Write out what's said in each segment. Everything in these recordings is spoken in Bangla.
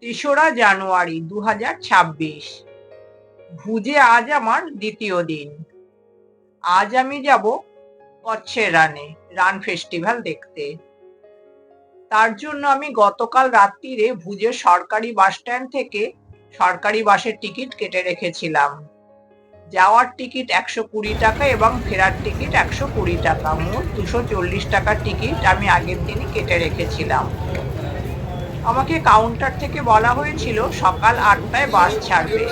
তেসরা জানুয়ারি 2026। ভুজে আজ আমার দ্বিতীয় দিন। আজ আমি যাব কচ্ছের রান ফেস্টিভ্যাল দেখতে। তার জন্য আমি গতকাল রাত্রিরে ভুজের সরকারি বাস স্ট্যান্ড থেকে সরকারি বাসের টিকিট কেটে রেখেছিলাম। যাওয়ার টিকিট 120 টাকা এবং ফেরার টিকিট 120 টাকা, মোট 240 টাকার টিকিট আমি আগের দিনই কেটে রেখেছিলাম। আমাকে কাউন্টার থেকে বলা হয়েছিল সকাল 8টায় বাস ছাড়বে,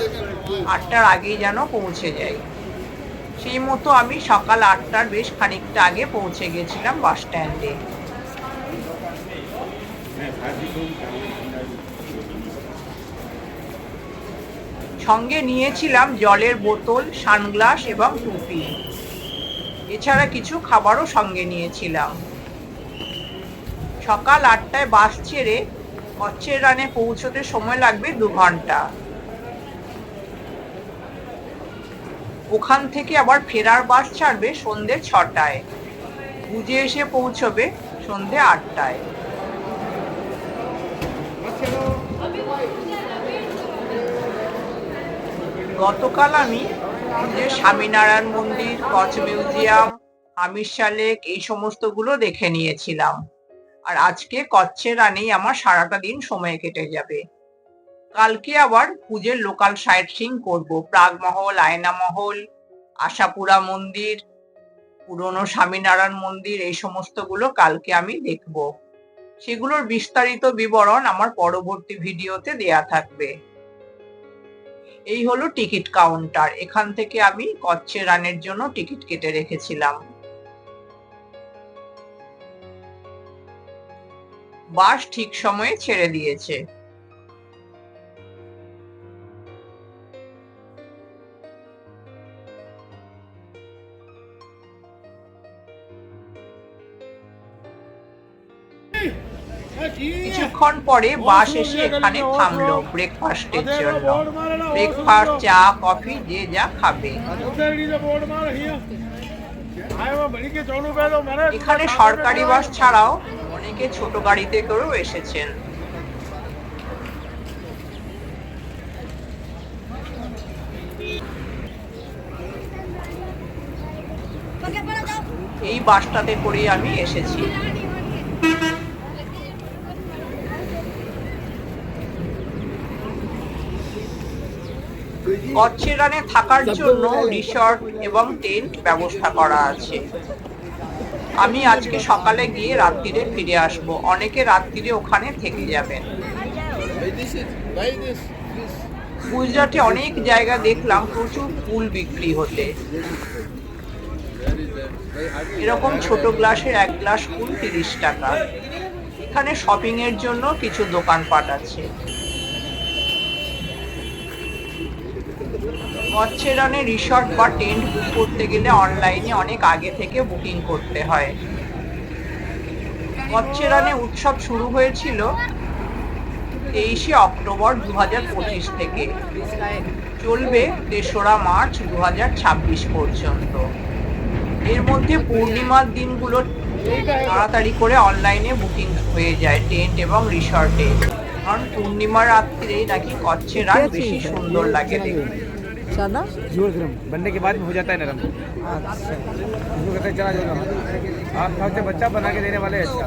8টার আগেই যেন পৌঁছে যাই। সেই মতো আমি সকাল 8টার বেশ খানিকটা আগে পৌঁছে গেছিলাম বাস স্ট্যান্ডে। সঙ্গে নিয়েছিলাম জলের বোতল, সানগ্লাস এবং টুপি। এছাড়া কিছু খাবারও সঙ্গে নিয়েছিলাম। সকাল 8টায় বাস ছেড়ে কচ্ছের রানে পৌঁছতে সময় লাগবে 2 ঘন্টা। ওখান থেকে আবার ফেরার বাস ছাড়বে সন্ধ্যে 6টায়। ভুজে এসে পৌঁছবে সন্ধ্যে 8টায়। গতকাল আমি যে স্বামীনারায়ণ মন্দির, কচ্ছ মিউজিয়াম, হামিরশা লেক এই সমস্তগুলো দেখে নিয়েছিলাম। আর আজকে কচ্ছের রানেই আমার সারাটা দিন সময় কেটে যাবে। কালকে আবার ভুজের লোকাল সাইট সিইং করবো। প্রাগমহল, আয়নামহল, আশাপুরা মন্দির, পুরনো স্বামীনারায়ণ মন্দির এই সমস্তগুলো কালকে আমি দেখব। সেগুলোর বিস্তারিত বিবরণ আমার পরবর্তী ভিডিওতে দেয়া থাকবে। এই হলো টিকিট কাউন্টার। এখান থেকে আমি কচ্ছের রানের জন্য টিকিট কেটে রেখেছিলাম। বাস ঠিক সময়ে ছেড়ে দিয়েছে। কিছুক্ষণ পরে বাস এসে এখানে থামলো ব্রেকফাস্টের জন্য। ব্রেকফাস্ট, চা, কফি যে যা খাবে। এখানে সরকারি বাস ছাড়াও অনেকে ছোট গাড়িতে করেও এসেছেন। এই বাসটাতে করে আমি এসেছি। কচ্ছের রানে থাকার জন্য রিসর্ট এবং টেন্ট ব্যবস্থা করা আছে। আমি আজকে সকালে গিয়ে রাত্রিরে ফিরে আসব। অনেকে রাত্রিরে ওখানে থেকে যাবেন। গুজরাটে অনেক জায়গা দেখলাম প্রচুর ফুল বিক্রি হতে। এরকম ছোট গ্লাসের 1 গ্লাস ফুল 30 টাকা। এখানে শপিং এর জন্য কিছু দোকানপাট আছে। কচ্ছের রানে রিসর্ট বা টেন্ট বুক করতে গেলে অনলাইনে অনেক আগে থেকে বুকিং করতে হয়। কচ্ছের রানে উৎসব শুরু হয়েছিল 23শে অক্টোবর 2025 থেকে, চলবে 3রা মার্চ 2026 পর্যন্ত। এর মধ্যে পূর্ণিমার দিনগুলো তাড়াতাড়ি করে অনলাইনে বুকিং হয়ে যায় টেন্ট এবং রিসর্টে, কারণ পূর্ণিমার রাত্রে নাকি কচ্ছের রান বেশি সুন্দর লাগে দেখতে। बनने के बाद में हो जाता है नरम। अच्छा, इसको कहते हैं चना जोना। आप सबसे बच्चा बना के देने वाले हैं इसका।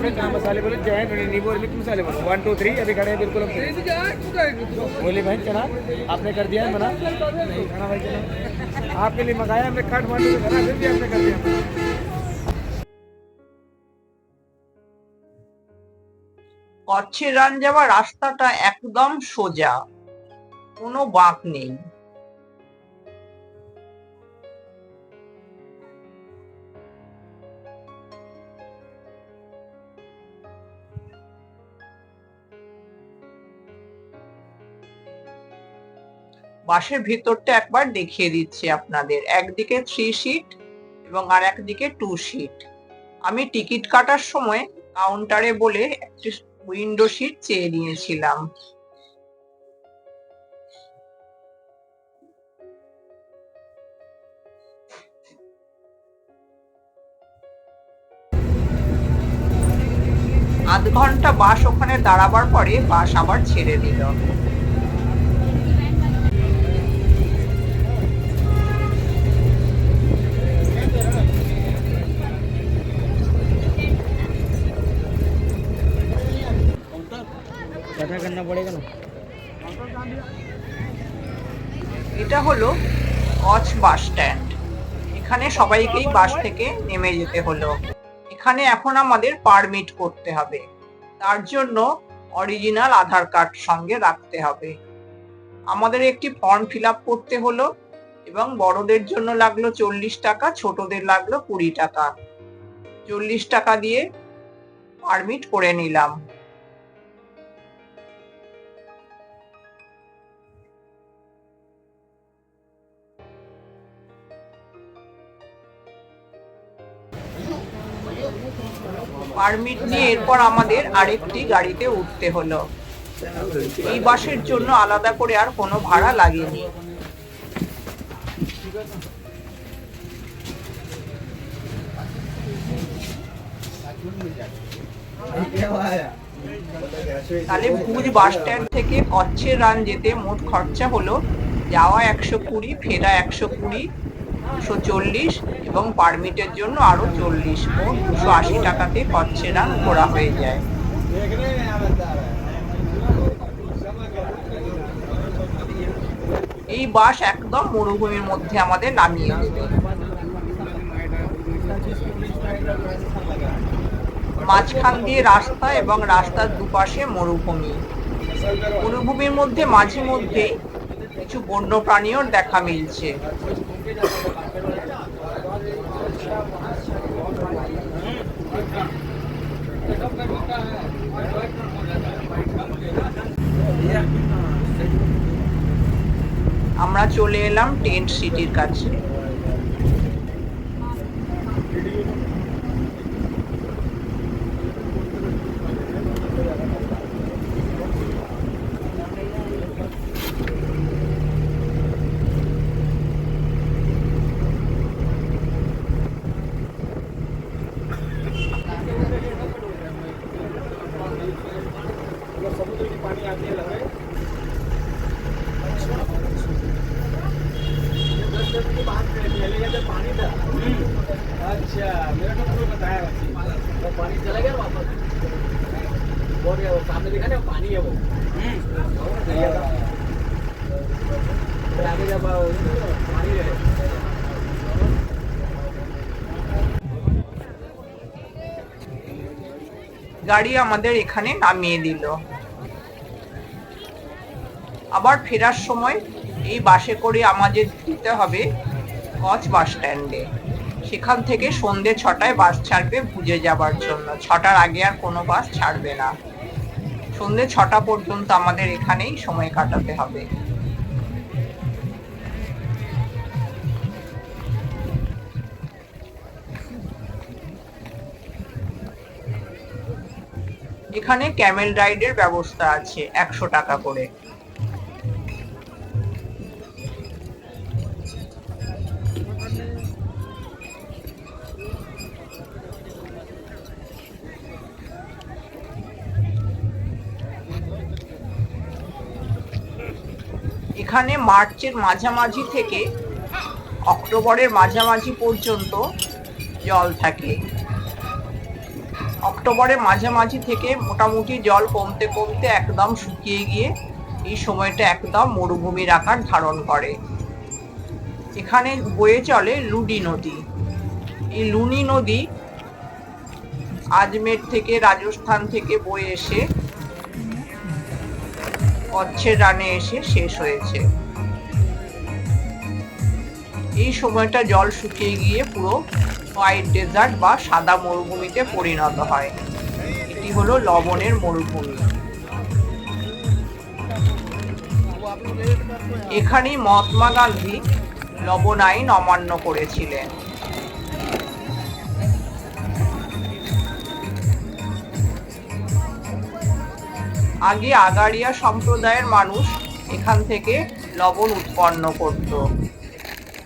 चना मसाले बोले, जॉइंट नींबू और मिक्स मसाले बोले 1 2 3 अभी खड़े हैं बिल्कुल। बोले भाई चना आपने कर दिया है मना? नहीं खाना भाई चना आपके लिए मंगाया हमने, काट मार के खाना फिर भी आपने कर दिया। কচ্ছের রান যাওয়ার রাস্তাটা একদম সোজা, কোনো বাঁক নেই। বাসের ভিতরটা একবার দেখিয়ে দিচ্ছি আপনাদের। একদিকে 3 সিট এবং আর একদিকে 2 সিট। আমি টিকিট কাটার সময় কাউন্টারে বলে একটি উইন্ডো সিট চেয়ে নিয়েছিলাম। আধ ঘন্টা বাস ওখানে দাঁড়াবার পরে বাস আবার ছেড়ে দিল। এটা হলো কচ বাস স্ট্যান্ড। এখানে সবাইকেই বাস থেকে নেমে যেতে হলো। এখানে এখন আমাদের পারমিট করতে হবে, তার জন্য অরিজিনাল আধার কার্ড সঙ্গে রাখতে হবে। আমাদের একটি ফর্ম ফিল আপ করতে হলো এবং বড়দের জন্য লাগলো 40 টাকা, ছোটদের লাগলো 20 টাকা। 40 টাকা দিয়ে পারমিট করে নিলাম। পারমিট নিয়ে এরপর আমাদের আরেকটি গাড়িতে উঠতে হলো। এই বাসের জন্য আলাদা করে আর কোনো ভাড়া লাগেনি। তাহলে ভুজ বাস স্ট্যান্ড থেকে কচ্ছের রান যেতে মোট খরচা হলো যাওয়া 120, ফেরা 120, 240 এবং পারমিটের জন্য আরো 40, মোট 280 টাকাতে কচ্ছের রান ঘোরা হয়ে যায়। এই বাস একদম মরুভূমির মধ্যে আমাদের নামিয়ে দেবে। মাঝখান দিয়ে রাস্তা এবং রাস্তার দুপাশে মরুভূমি। মরুভূমির মধ্যে মাঝে মধ্যে কিছু বন্য প্রাণীও দেখা মিলছে। আমরা চলে এলাম টেন্ট সিটির কাছে। अच्छा मेरा तो पूरा बताया वो पानी चला गया वापस वो गया वो सामने दिखा ना पानी है वो आगे जब पानी है। গাড়ি আমাদের এখানে নামিয়ে দিল। আবার ফেরার সময় এই বাসে করে আমাদের যেতে হবে কচ বাস স্ট্যান্ডে। সেখান থেকে সন্ধ্যে 6টায় বাস ছাড়বে ভুজে যাবার জন্য। 6টার আগে আর কোনো বাস ছাড়বে না। সন্ধ্যে 6টা পর্যন্ত আমাদের এখানেই সময় কাটাতে হবে। এখানে ক্যামেল রাইডের ব্যবস্থা আছে 100 টাকা করে। এখানে মার্চের মাঝামাঝি থেকে অক্টোবরের মাঝামাঝি পর্যন্ত জল থাকে। অক্টোবরের মাঝামাঝি থেকে মোটামুটি জল কমতে কমতে একদম শুকিয়ে গিয়ে এই সময়টা একদম মরুভূমির আকার ধারণ করে। এখানে বয়ে চলে লুনি নদী। এই লুনি নদী আজমের থেকে, রাজস্থান থেকে বয়ে এসে কচ্ছের রানে এসে শেষ হয়েছে। এই সময়টা জল শুকিয়ে গিয়ে পুরো হোয়াইট ডেজার্ট বা সাদা মরুভূমিতে পরিণত হয়। এটি হলো লবণের মরুভূমি। এখানেই মহাত্মা গান্ধী লবণ আইন অমান্য করেছিলেন। আগে আগাড়িয়া সম্প্রদায়ের মানুষ এখান থেকে লবণ উৎপন্ন করত,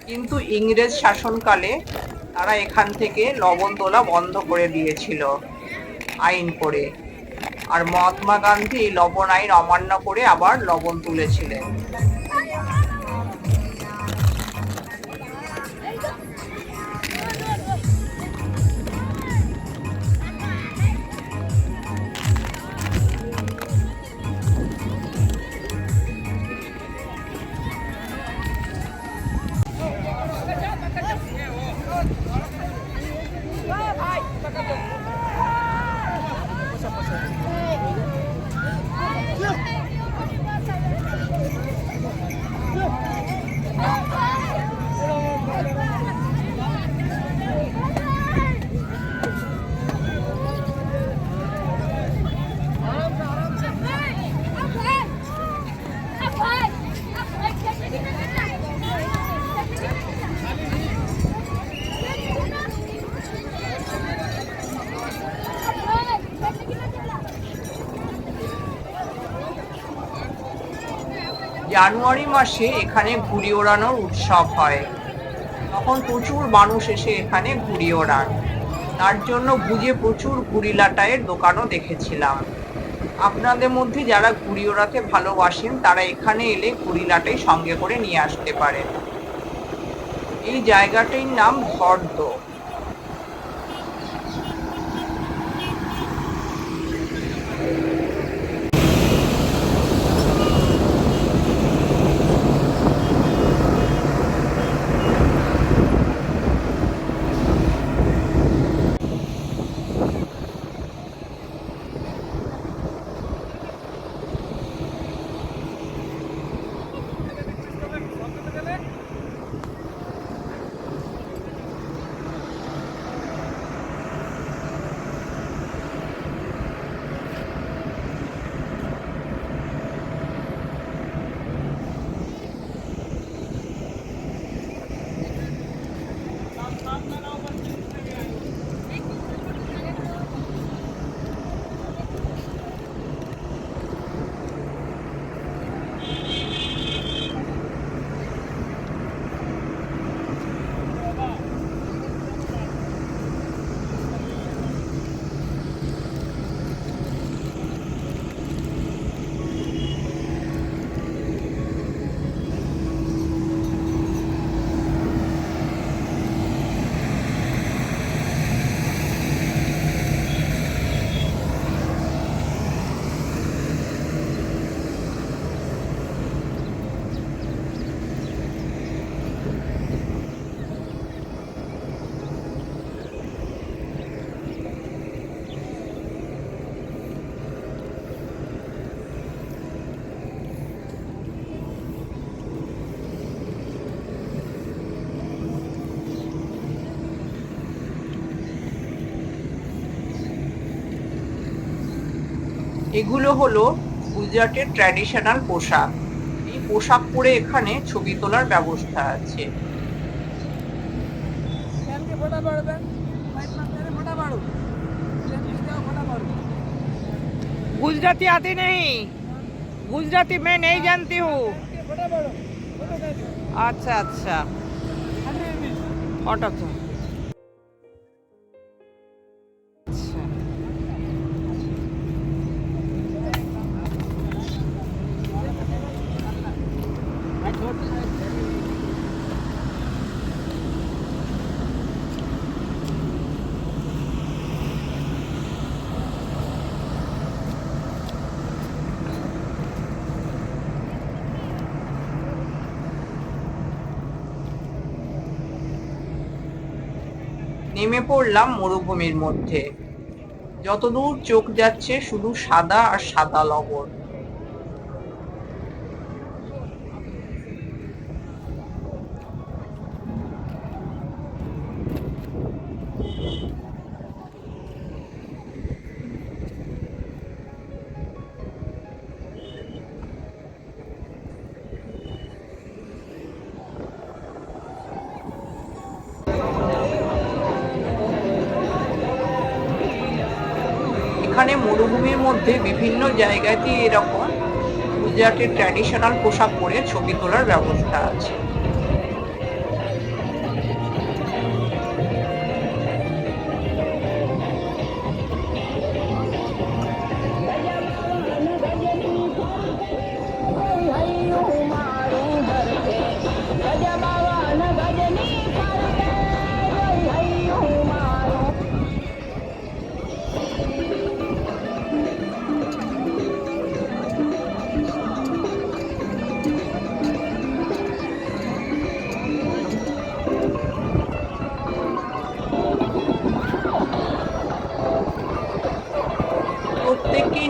কিন্তু ইংরেজ শাসনকালে তারা এখান থেকে লবণ তোলা বন্ধ করে দিয়েছিল আইন করে। আর মহাত্মা গান্ধী লবণ আইন অমান্য করে আবার লবণ তুলেছিলেন। জানুয়ারি মাসে এখানে ঘুড়ি ওড়ানোর উৎসব হয়। তখন প্রচুর মানুষ এসে এখানে ঘুড়ি ওড়ান। তার জন্য ভুজে প্রচুর ঘুড়ি লাটাইয়ের দোকানও দেখেছিলাম। আপনাদের মধ্যে যারা ঘুড়ি ওড়াতে ভালোবাসেন তারা এখানে এলে ঘুড়ি লাটাই সঙ্গে করে নিয়ে আসতে পারেন। এই জায়গাটির নাম ধর্দ। এগুলো হলো গুজরাটের ট্র্যাডিশনাল পোশাক। এই পোশাক পরে এখানে ছবি তোলার ব্যবস্থা আছে। गुजराती आती नहीं, गुजराती मैं नहीं जानती हूँ। अच्छा अच्छा, फोटो तो अच्छा। নেমে পড়লাম মরুভূমির মধ্যে। যতদূর চোখ যাচ্ছে শুধু সাদা আর সাদা লবণ। এখানে মরুভূমির মধ্যে বিভিন্ন জায়গাতে এরকম গুজরাটের ট্র্যাডিশনাল পোশাক পরে ছবি তোলার ব্যবস্থা আছে।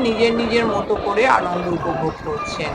নিজের নিজের মতো করে আনন্দ উপভোগ করছেন।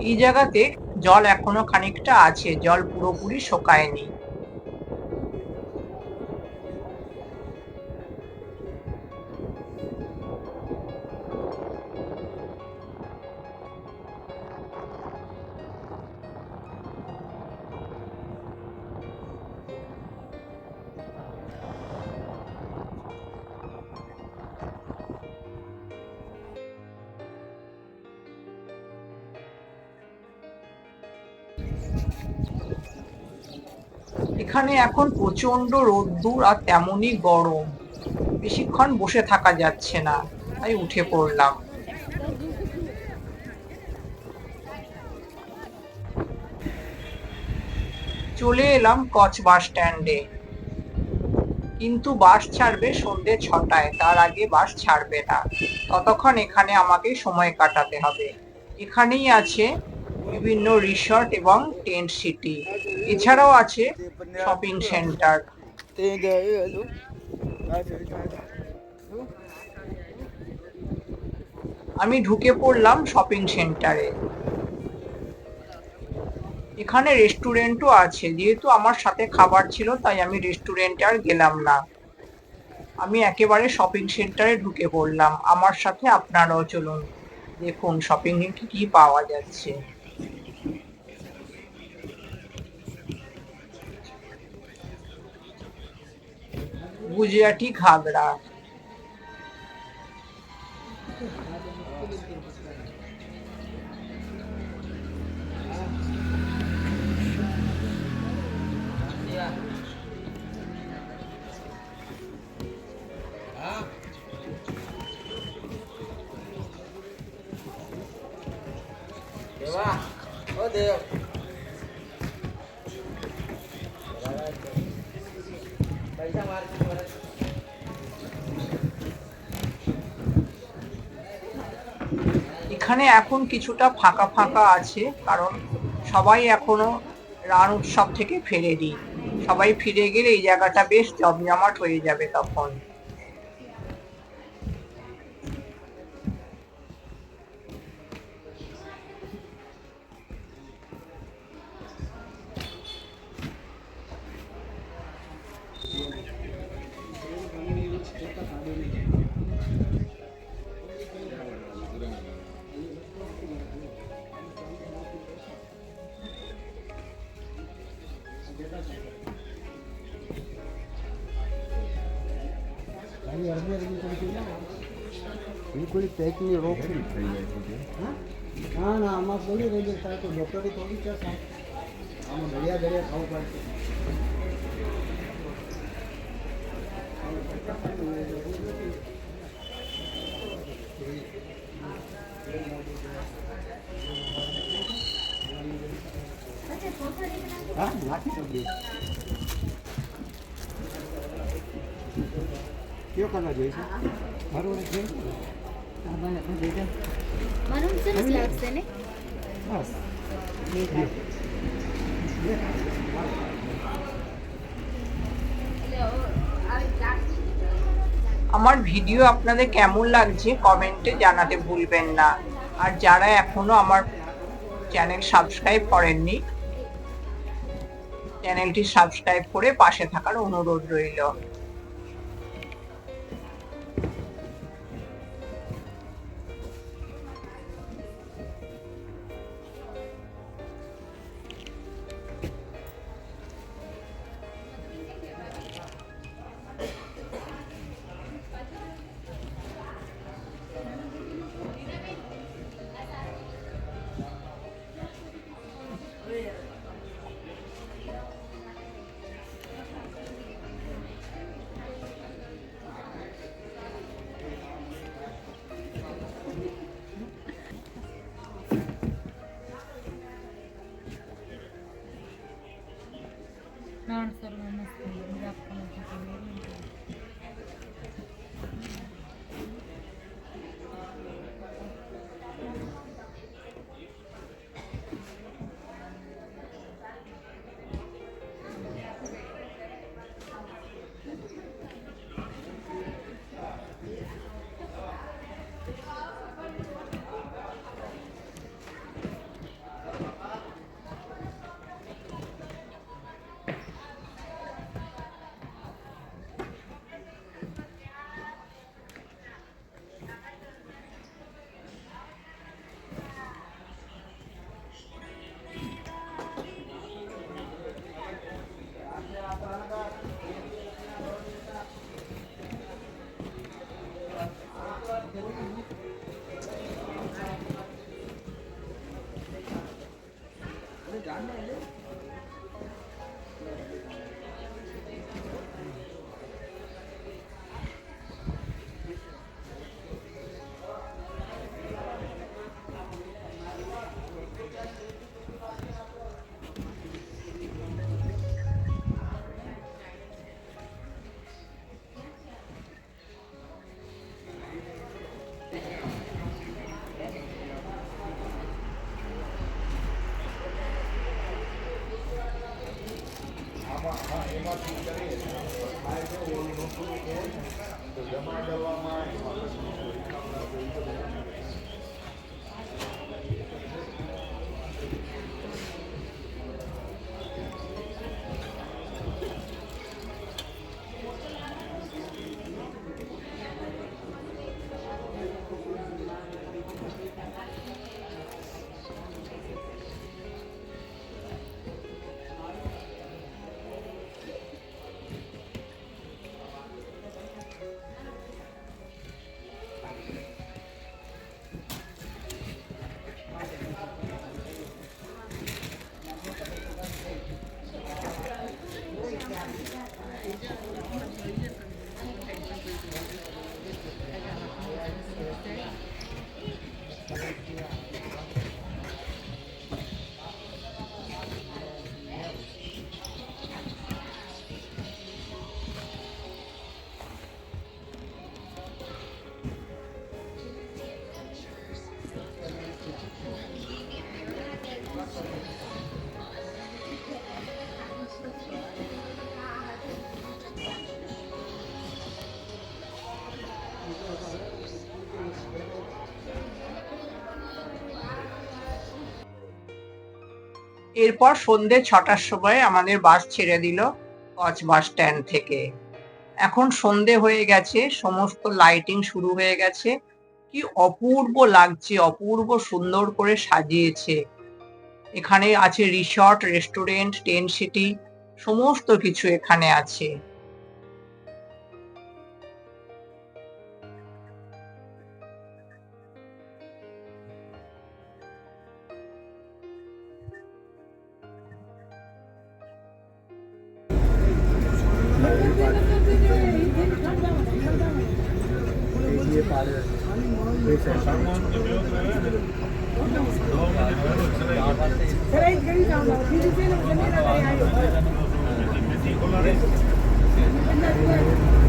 এই জায়গাতে জল এখনো খানিকটা আছে, জল পুরোপুরি শুকায়নি। এখানে এখন প্রচন্ড রোদ্দুর আর তেমনই গরম, বেশিক্ষণ বসে থাকা যাচ্ছে না, তাই উঠে পড়লাম। চলে এলাম কচ বাস স্ট্যান্ডে, কিন্তু বাস ছাড়বে সন্ধ্যে 6টায়, তার আগে বাস ছাড়বে না। ততক্ষণ এখানে আমাকে সময় কাটাতে হবে। এখানেই আছে বিভিন্ন রিসর্ট এবং টেন্ট সিটি। এছাড়াও আছে শপিং সেন্টার। আমি ঢুকে পড়লাম শপিং সেন্টারে। এখানে রেস্টুরেন্টও আছে, যেহেতু আমার সাথে খাবার ছিল তাই আমি রেস্টুরেন্টে আর গেলাম না। আমি একেবারে শপিং সেন্টারে ঢুকে পড়লাম। আমার সাথে আপনারাও চলুন, দেখুন শপিং এ কি কি পাওয়া যাচ্ছে। গুজরাটি ঘাগরা, এখানে এখন কিছুটা ফাঁকা ফাঁকা আছে, কারণ সবাই এখনো রান উৎসব থেকে ফেরেনি। সবাই ফিরে গেলে এই জায়গাটা বেশ জমজমাট হয়ে যাবে তখন। बिल्कुल पैक नहीं रोक हाँ ना आम थोड़ी रही है तो डॉक्टर थोड़ी क्या आम बढ़िया बढ़िया खाओ पड़ते हाँ लाठी कर क्यों करना चाहिए મારું છે મારું સરસ લાગશે ને બસ আমার ভিডিও আপনাদের কেমন লাগছে কমেন্টে জানাতে ভুলবেন না। আর যারা এখনো আমার চ্যানেল সাবস্ক্রাইব করেননি, চ্যানেলটি সাবস্ক্রাইব করে পাশে থাকার অনুরোধ রইল। এরপর সন্ধে 6টার সময় আমাদের বাস ছেড়ে দিল কচ বাস স্ট্যান্ড থেকে। এখন সন্ধে হয়ে গেছে, সমস্ত লাইটিং শুরু হয়ে গেছে। কি অপূর্ব লাগছে, অপূর্ব সুন্দর করে সাজিয়েছে। এখানে আছে রিসর্ট, রেস্টুরেন্ট, টেন্ট সিটি, সমস্ত কিছু এখানে আছে। ये पाले Gracias.